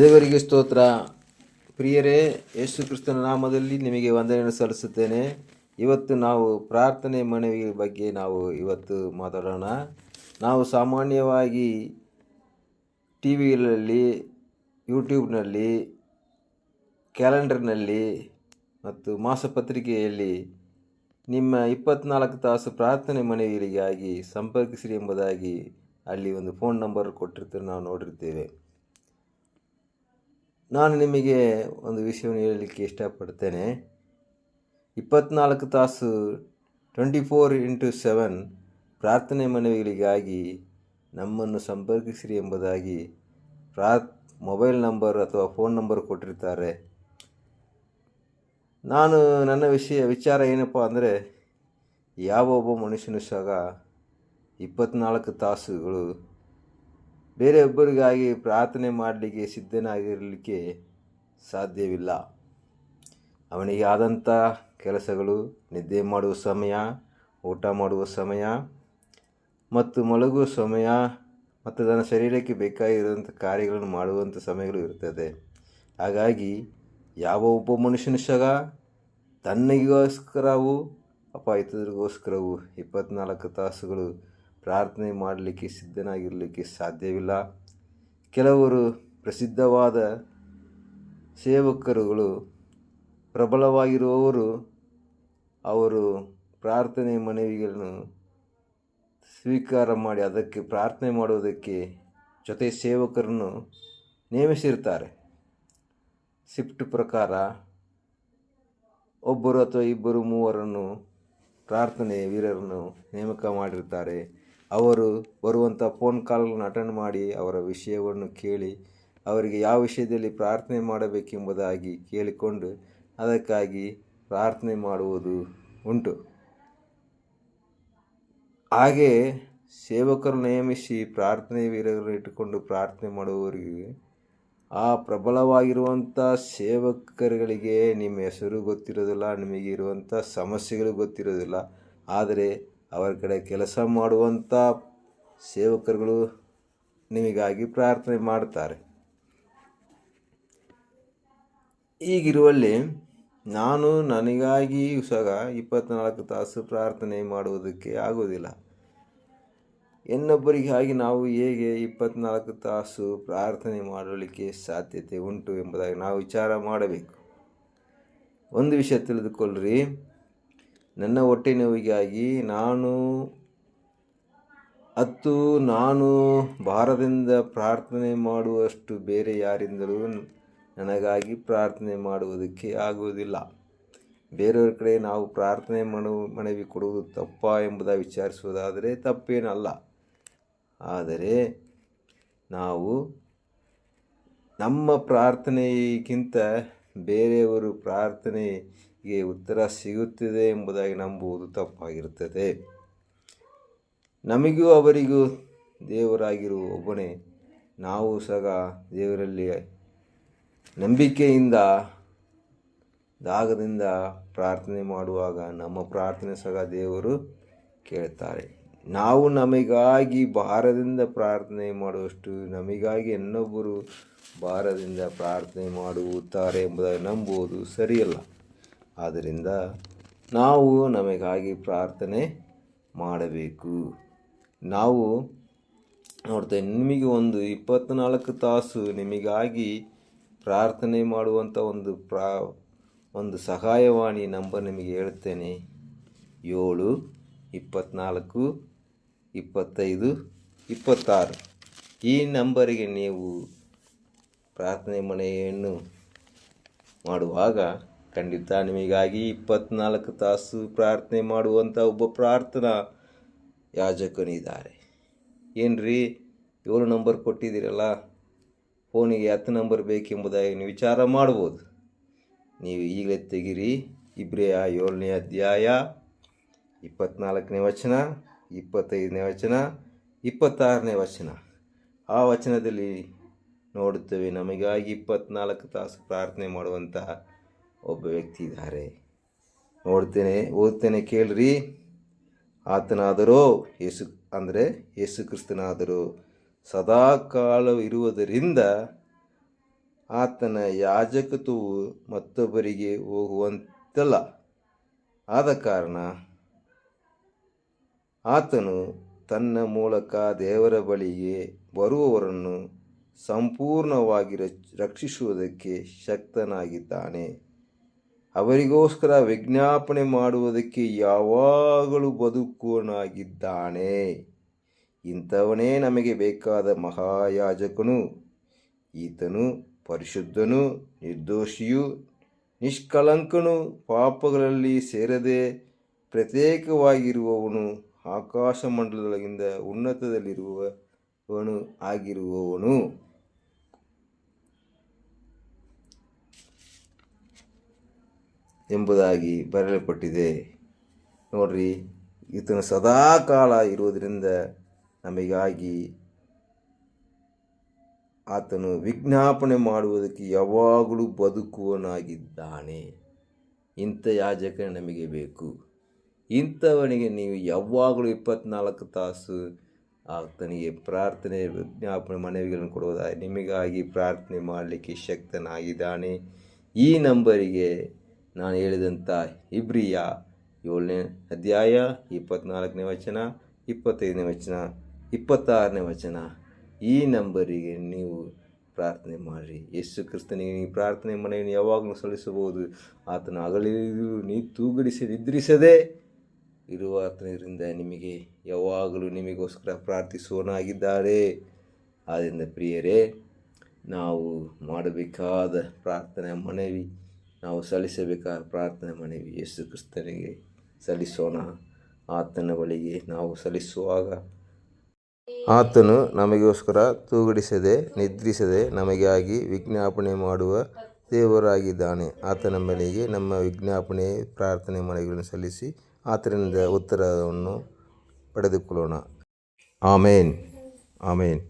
ದೇವರಿಗೆ ಸ್ತೋತ್ರ. ಪ್ರಿಯರೇ, ಯೇಸು ಕ್ರಿಸ್ತನ ನಾಮದಲ್ಲಿ ನಿಮಗೆ ವಂದನೆಯನ್ನು ಸಲ್ಲಿಸುತ್ತೇನೆ. ಇವತ್ತು ನಾವು ಪ್ರಾರ್ಥನೆ ಮನವಿ ಬಗ್ಗೆ ಇವತ್ತು ಮಾತಾಡೋಣ. ನಾವು ಸಾಮಾನ್ಯವಾಗಿ ಟಿ ವಿಗಳಲ್ಲಿ, ಯೂಟ್ಯೂಬ್ನಲ್ಲಿ, ಕ್ಯಾಲೆಂಡರ್ನಲ್ಲಿ ಮತ್ತು ಮಾಸಪತ್ರಿಕೆಯಲ್ಲಿ ನಿಮ್ಮ 24 ತಾಸು ಪ್ರಾರ್ಥನೆ ಮನವಿಗಳಿಗಾಗಿ ಸಂಪರ್ಕಿಸಿರಿ ಎಂಬುದಾಗಿ ಅಲ್ಲಿ ಒಂದು ಫೋನ್ ನಂಬರ್ ಕೊಟ್ಟಿರ್ತಾರೆ, ನಾವು ನೋಡಿರ್ತೇವೆ. ನಾನು ನಿಮಗೆ ಒಂದು ವಿಷಯವನ್ನು ಹೇಳಲಿಕ್ಕೆ ಇಷ್ಟಪಡ್ತೇನೆ. 24 ತಾಸು 24x7 ಪ್ರಾರ್ಥನೆ ಮನವಿಗಳಿಗಾಗಿ ನಮ್ಮನ್ನು ಸಂಪರ್ಕಿಸಿರಿ ಎಂಬುದಾಗಿ ಮೊಬೈಲ್ ನಂಬರ್ ಅಥವಾ ಫೋನ್ ನಂಬರ್ ಕೊಟ್ಟಿರ್ತಾರೆ. ನನ್ನ ವಿಚಾರ ಏನಪ್ಪ ಅಂದರೆ, ಯಾವ ಒಬ್ಬ ಮನುಷ್ಯನು ಸಹ 24 ತಾಸುಗಳು ಬೇರೆಯೊಬ್ಬರಿಗಾಗಿ ಪ್ರಾರ್ಥನೆ ಮಾಡಲಿಕ್ಕೆ ಸಿದ್ಧನಾಗಿರಲಿಕ್ಕೆ ಸಾಧ್ಯವಿಲ್ಲ. ಅವನಿಗೆ ಆದಂಥ ಕೆಲಸಗಳು, ನಿದ್ದೆ ಮಾಡುವ ಸಮಯ, ಊಟ ಮಾಡುವ ಸಮಯ ಮತ್ತು ಮಲಗುವ ಸಮಯ ಮತ್ತು ತನ್ನ ಶರೀರಕ್ಕೆ ಬೇಕಾಗಿರುವಂಥ ಕಾರ್ಯಗಳನ್ನು ಮಾಡುವಂಥ ಸಮಯಗಳು ಇರ್ತದೆ. ಹಾಗಾಗಿ ಯಾವ ಒಬ್ಬ ಮನುಷ್ಯನು ಸಹ ತನ್ನಗೋಸ್ಕರವೂ ಇತರರಿಗೋಸ್ಕರವೂ 24 ತಾಸುಗಳು ಪ್ರಾರ್ಥನೆ ಮಾಡಲಿಕ್ಕೆ ಸಿದ್ಧನಾಗಿರಲಿಕ್ಕೆ ಸಾಧ್ಯವಿಲ್ಲ. ಕೆಲವರು ಪ್ರಸಿದ್ಧವಾದ ಸೇವಕರುಗಳು, ಪ್ರಬಲವಾಗಿರುವವರು, ಅವರು ಪ್ರಾರ್ಥನೆ ಮನವಿಗಳನ್ನು ಸ್ವೀಕಾರ ಮಾಡಿ ಅದಕ್ಕೆ ಪ್ರಾರ್ಥನೆ ಮಾಡುವುದಕ್ಕೆ ಜೊತೆ ಸೇವಕರನ್ನು ನೇಮಿಸಿರ್ತಾರೆ. ಶಿಫ್ಟ್ ಪ್ರಕಾರ ಒಬ್ಬರು ಅಥವಾ ಇಬ್ಬರು ಮೂವರನ್ನು ಪ್ರಾರ್ಥನೆ ವೀರರನ್ನು ನೇಮಕ ಮಾಡಿರ್ತಾರೆ. ಅವರು ಬರುವಂಥ ಫೋನ್ ಕಾಲ್ಗಳನ್ನು ಅಟೆಂಡ್ ಮಾಡಿ ಅವರ ವಿಷಯವನ್ನು ಕೇಳಿ ಅವರಿಗೆ ಯಾವ ವಿಷಯದಲ್ಲಿ ಪ್ರಾರ್ಥನೆ ಮಾಡಬೇಕೆಂಬುದಾಗಿ ಕೇಳಿಕೊಂಡು ಅದಕ್ಕಾಗಿ ಪ್ರಾರ್ಥನೆ ಮಾಡುವುದು ಉಂಟು. ಹಾಗೆ ಸೇವಕರು ನೇಮಿಸಿ ಪ್ರಾರ್ಥನೆ ವೀರರನ್ನು ಇಟ್ಟುಕೊಂಡು ಪ್ರಾರ್ಥನೆ ಮಾಡುವವರಿಗೆ, ಆ ಪ್ರಬಲವಾಗಿರುವಂಥ ಸೇವಕರುಗಳಿಗೆ ನಿಮ್ಮ ಹೆಸರು ಗೊತ್ತಿರೋದಿಲ್ಲ, ನಿಮಗೆ ಇರುವಂಥ ಸಮಸ್ಯೆಗಳು ಗೊತ್ತಿರೋದಿಲ್ಲ. ಆದರೆ ಅವರ ಕಡೆ ಕೆಲಸ ಮಾಡುವಂಥ ಸೇವಕರುಗಳು ನಿಮಗಾಗಿ ಪ್ರಾರ್ಥನೆ ಮಾಡ್ತಾರೆ. ಹೀಗಿರುವಲ್ಲಿ ನನಗಾಗಿ ಸಹ 24 ತಾಸು ಪ್ರಾರ್ಥನೆ ಮಾಡುವುದಕ್ಕೆ ಆಗೋದಿಲ್ಲ. ಇನ್ನೊಬ್ಬರಿಗಾಗಿ ನಾವು ಹೇಗೆ 24 ತಾಸು ಪ್ರಾರ್ಥನೆ ಮಾಡಲಿಕ್ಕೆ ಸಾಧ್ಯತೆ ಉಂಟು ಎಂಬುದಾಗಿ ನಾವು ವಿಚಾರ ಮಾಡಬೇಕು. ಒಂದು ವಿಷಯ ತಿಳಿದುಕೊಳ್ಳ್ರಿ, ನನ್ನ ಹೊಟ್ಟೆ ನೋವಿಗಾಗಿ ನಾನು ಭಾರದಿಂದ ಪ್ರಾರ್ಥನೆ ಮಾಡುವಷ್ಟು ಬೇರೆ ಯಾರಿಂದಲೂ ನನಗಾಗಿ ಪ್ರಾರ್ಥನೆ ಮಾಡುವುದಕ್ಕೆ ಆಗುವುದಿಲ್ಲ. ಬೇರೆಯವ್ರ ಕಡೆ ನಾವು ಪ್ರಾರ್ಥನೆ ಮನವಿ ಕೊಡುವುದು ತಪ್ಪ ಎಂಬುದಾಗಿ ವಿಚಾರಿಸುವುದಾದರೆ ತಪ್ಪೇನಲ್ಲ. ಆದರೆ ನಾವು ನಮ್ಮ ಪ್ರಾರ್ಥನೆಗಿಂತ ಬೇರೆಯವರು ಪ್ರಾರ್ಥನೆಗೆ ಉತ್ತರ ಸಿಗುತ್ತದೆ ಎಂಬುದಾಗಿ ನಂಬುವುದು ತಪ್ಪಾಗಿರುತ್ತದೆ. ನಮಗೂ ಅವರಿಗೂ ದೇವರಾಗಿರುವ ಒಬ್ಬನೇ. ನಾವು ಸಹ ದೇವರಲ್ಲಿ ನಂಬಿಕೆಯಿಂದ, ದಾಗದಿಂದ ಪ್ರಾರ್ಥನೆ ಮಾಡುವಾಗ ನಮ್ಮ ಪ್ರಾರ್ಥನೆ ಸಹ ದೇವರು ಕೇಳ್ತಾರೆ. ನಾವು ನಮಗಾಗಿ ಭಾರದಿಂದ ಪ್ರಾರ್ಥನೆ ಮಾಡುವಷ್ಟು ನಮಗಾಗಿ ಇನ್ನೊಬ್ಬರು ಭಾರದಿಂದ ಪ್ರಾರ್ಥನೆ ಮಾಡುತ್ತಾರೆ ಎಂಬುದಾಗಿ ನಂಬುವುದು ಸರಿಯಲ್ಲ. ಆದ್ದರಿಂದ ನಾವು ನಮಗಾಗಿ ಪ್ರಾರ್ಥನೆ ಮಾಡಬೇಕು. ನಾವು ನೋಡ್ತೇವೆ, ನಿಮಗೆ ಒಂದು 24 ತಾಸು ನಿಮಗಾಗಿ ಪ್ರಾರ್ಥನೆ ಮಾಡುವಂಥ ಒಂದು ಸಹಾಯವಾಣಿ ನಂಬರ್ ನಿಮಗೆ ಹೇಳ್ತೇನೆ. 7 24 25 26 ಈ ನಂಬರಿಗೆ ನೀವು ಪ್ರಾರ್ಥನೆ ಮನೆಯನ್ನು ಮಾಡುವಾಗ ಖಂಡಿತ ನಿಮಗಾಗಿ 24 ತಾಸು ಪ್ರಾರ್ಥನೆ ಮಾಡುವಂಥ ಒಬ್ಬ ಪ್ರಾರ್ಥನಾ ಯಾಜಕನಿದ್ದಾರೆ. ಏನ್ರಿ 7 ನಂಬರ್ ಕೊಟ್ಟಿದ್ದೀರಲ್ಲ, ಫೋನಿಗೆ 10 ನಂಬರ್ ಬೇಕೆಂಬುದಾಗಿ ನೀವು ವಿಚಾರ ಮಾಡ್ಬೋದು. ನೀವು ಈಗಲೇ ತೆಗಿರಿ. ಇಬ್ರಿಯ 7ನೇ ಅಧ್ಯಾಯ 24ನೇ ವಚನ, 25ನೇ ವಚನ, 26ನೇ ವಚನ. ಆ ವಚನದಲ್ಲಿ ನೋಡುತ್ತೇವೆ, ನಮಗಾಗಿ 24 ತಾಸು ಪ್ರಾರ್ಥನೆ ಮಾಡುವಂತಹ ಒಬ್ಬ ವ್ಯಕ್ತಿ ಇದ್ದಾರೆ. ಓದ್ತೇನೆ ಕೇಳ್ರಿ. ಆತನಾದರೋ ಯೇಸು ಕ್ರಿಸ್ತನಾದರೋ ಸದಾಕಾಲವಿರುವುದರಿಂದ ಆತನ ಯಾಜಕತ್ವವು ಮತ್ತೊಬ್ಬರಿಗೆ ಹೋಗುವಂತಲ್ಲ. ಆದ ಕಾರಣ ಆತನು ತನ್ನ ಮೂಲಕ ದೇವರ ಬಳಿಗೆ ಬರುವವರನ್ನು ಸಂಪೂರ್ಣವಾಗಿ ರಕ್ಷಿಸುವುದಕ್ಕೆ ಶಕ್ತನಾಗಿದ್ದಾನೆ. ಅವರಿಗೋಸ್ಕರ ವಿಜ್ಞಾಪನೆ ಮಾಡುವುದಕ್ಕೆ ಯಾವಾಗಲೂ ಬದುಕುವನಾಗಿದ್ದಾನೆ. ಇಂಥವನೇ ನಮಗೆ ಬೇಕಾದ ಮಹಾಯಾಜಕನು. ಈತನು ಪರಿಶುದ್ಧನು, ನಿರ್ದೋಷಿಯೂ ನಿಷ್ಕಳಂಕನು, ಪಾಪಗಳಲ್ಲಿ ಸೇರದೆ ಪ್ರತ್ಯೇಕವಾಗಿರುವವನು, ಆಕಾಶಮಂಡಲಗಳಿಂದ ಉನ್ನತದಲ್ಲಿರುವವನು ಆಗಿರುವವನು ಎಂಬುದಾಗಿ ಬರೆಯಲ್ಪಟ್ಟಿದೆ. ನೋಡ್ರಿ, ಈತನು ಸದಾಕಾಲ ಇರುವುದರಿಂದ ನಮಗಾಗಿ ಆತನು ವಿಜ್ಞಾಪನೆ ಮಾಡುವುದಕ್ಕೆ ಯಾವಾಗಲೂ ಬದುಕುವನಾಗಿದ್ದಾನೆ. ಇಂಥ ಯಾಜಕ ನಮಗೆ ಬೇಕು. ಇಂಥವನಿಗೆ ನೀವು ಯಾವಾಗಲೂ 24 ತಾಸು ಆತನಿಗೆ ಪ್ರಾರ್ಥನೆ, ವಿಜ್ಞಾಪನೆ, ಮನವಿಗಳನ್ನು ಕೊಡುವುದಾಗಿ ನಿಮಗಾಗಿ ಪ್ರಾರ್ಥನೆ ಮಾಡಲಿಕ್ಕೆ ಶಕ್ತನಾಗಿದ್ದಾನೆ. ಈ ನಂಬರಿಗೆ ನಾನು ಹೇಳಿದಂಥ ಇಬ್ರಿಯ 7ನೇ ಅಧ್ಯಾಯ 24ನೇ ವಚನ, 25ನೇ ವಚನ, 26ನೇ ವಚನ, ಈ ನಂಬರಿಗೆ ನೀವು ಪ್ರಾರ್ಥನೆ ಮಾಡಿರಿ. ಯೇಸು ಕ್ರಿಸ್ತನಿಗೆ ನೀವು ಪ್ರಾರ್ಥನೆ ಮನೆಯನ್ನು ಯಾವಾಗಲೂ ಸಲ್ಲಿಸಬಹುದು. ಆತನ ಹಗಲಿರುಳು ನೀ ತೂಗಡಿಸಿ ನಿದ್ರಿಸದೆ ಇರುವ ಆತನಿಂದ ನಿಮಗೆ ಯಾವಾಗಲೂ ನಿಮಗೋಸ್ಕರ ಪ್ರಾರ್ಥಿಸುವನಾಗಿದ್ದಾರೆ. ಆದ್ದರಿಂದ ಪ್ರಿಯರೇ, ನಾವು ಮಾಡಬೇಕಾದ ಪ್ರಾರ್ಥನೆ ಮನವಿ, ನಾವು ಸಲ್ಲಿಸಬೇಕಾದ ಪ್ರಾರ್ಥನೆ ಮನವಿ ಯೇಸು ಕ್ರಿಸ್ತನಿಗೆ ಸಲ್ಲಿಸೋಣ. ಆತನ ಬಳಿಗೆ ನಾವು ಸಲ್ಲಿಸುವಾಗ ಆತನು ನಮಗೋಸ್ಕರ ತೂಗಡಿಸದೆ ನಿದ್ರಿಸದೆ ನಮಗಾಗಿ ವಿಜ್ಞಾಪನೆ ಮಾಡುವ ದೇವರಾಗಿದ್ದಾನೆ. ಆತನ ಬಳಿಗೆ ನಮ್ಮ ವಿಜ್ಞಾಪನೆ, ಪ್ರಾರ್ಥನೆ ಮನೆಗಳನ್ನು ಸಲ್ಲಿಸಿ ಆತನಿಂದ ಉತ್ತರವನ್ನು ಪಡೆದುಕೊಳ್ಳೋಣ. ಆಮೇನ್, ಆಮೇನ್.